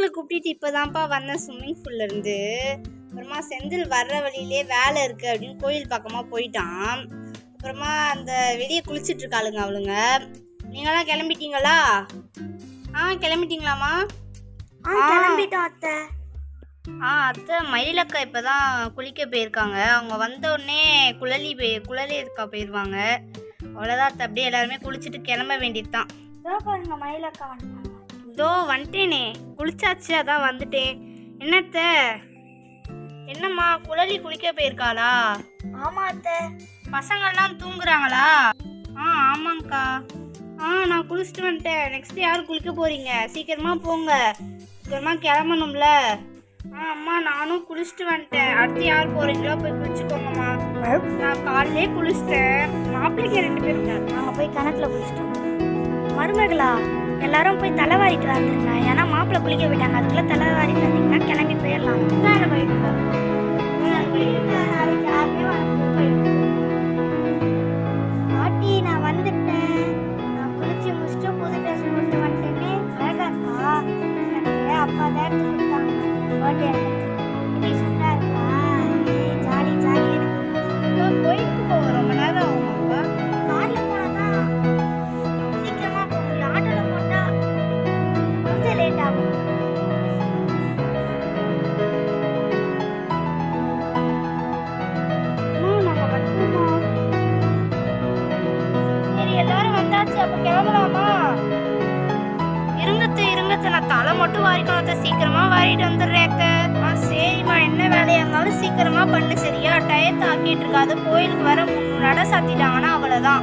பசங்களை கூப்பிட்டு இப்போதான்ப்பா வந்தேன் ஸ்விம்மிங் பூல்ல இருந்து. அப்புறமா செந்தில் வர்ற வழியிலே வேலை இருக்கு அப்படின்னு கோயில் பக்கமாக போயிட்டான். அப்புறமா அந்த வெளியே குளிச்சுட்டு இருக்காளுங்க அவளுங்க. நீங்களாம் கிளம்பிட்டீங்களா? கிளம்பிட்டீங்களாமா? கிளம்பிட்டோம் அத்தை. அத்தை மயிலக்கா இப்போதான் குளிக்க போயிருக்காங்க. அவங்க வந்த உடனே குழலி இருக்கா போயிடுவாங்க. அவ்வளோதான் அத்தை. அப்படியே எல்லாருமே குளிச்சுட்டு கிளம்ப வேண்டியது தான். பாருங்க மயிலக்கா வந்துட்டாங்க. இதோ வந்துட்டேனே, குளிச்சாச்சு, அதான் வந்துட்டேன். என்னத்த? என்னம்மா குழலி குளிக்க போயிருக்காளா? ஆமா அத்தை. பசங்கள்லாம் தூங்குறாங்களா? ஆமாங்க்கா. நான் குளிச்சுட்டு வந்துட்டேன். நெக்ஸ்ட் யார் குளிக்க போறீங்க? சீக்கிரமா போங்க, சீக்கிரமா கிளம்பணும்ல. அம்மா நானும் குளிச்சுட்டு வந்துட்டேன். அடுத்து யார் போறீங்களோ போய் குளிச்சுக்கோங்கம்மா. நான் காலையிலே குளிச்சிட்டேன். மாப்பிள்ளைங்க 2 பேரும் நாங்கள் போய் கிணத்துல குளிச்சிட்டோம். மருமகளா எல்லாரும் போய் தலைவாரிட்டு வந்துருங்க. ஏன்னா மாப்பிள்ளை குளிக்க விட்டாங்க. அதுக்குள்ள தலைவாரிட்டு வந்தீங்கன்னா கிளம்பி போயிடலாம். பாட்டி நான் வந்துட்டேன். நான் குளிச்சு முடிச்சுட்டு புது ட்ரெஸ் போட்டு வந்துட்டேனே. அழகாக்கா எனக்கு அப்பா தான் எடுத்து கொடுத்தாங்க. பர்த்டே எப்படி சூப்பரா இருக்கா? Jolly jolly. கோயிலுக்கு போக ரொம்ப நேரம் ஆகுமாப்பா? கார்ல போனாதான் சீக்கிரமா போக முடியும். ஆட்டோல போட்டா கொஞ்சம் லேட் ஆகும். சரி எல்லாரும் வந்தாச்சு, அப்ப கிளம்பலாமா? இருங்கத்த நான் தலை மட்டும் வாரிக்கணும். சீக்கிரமா வாரிட்டு வந்துடுறேன். சரிம்மா, என்ன வேலையா இருந்தாலும் சீக்கிரமா பண்ணு சரியா? டயத்தை ஆக்கிட்டு இருக்காது. கோயிலுக்கு வர 3 நட சாத்திட்டாங்கன்னா அவ்வளவுதான்.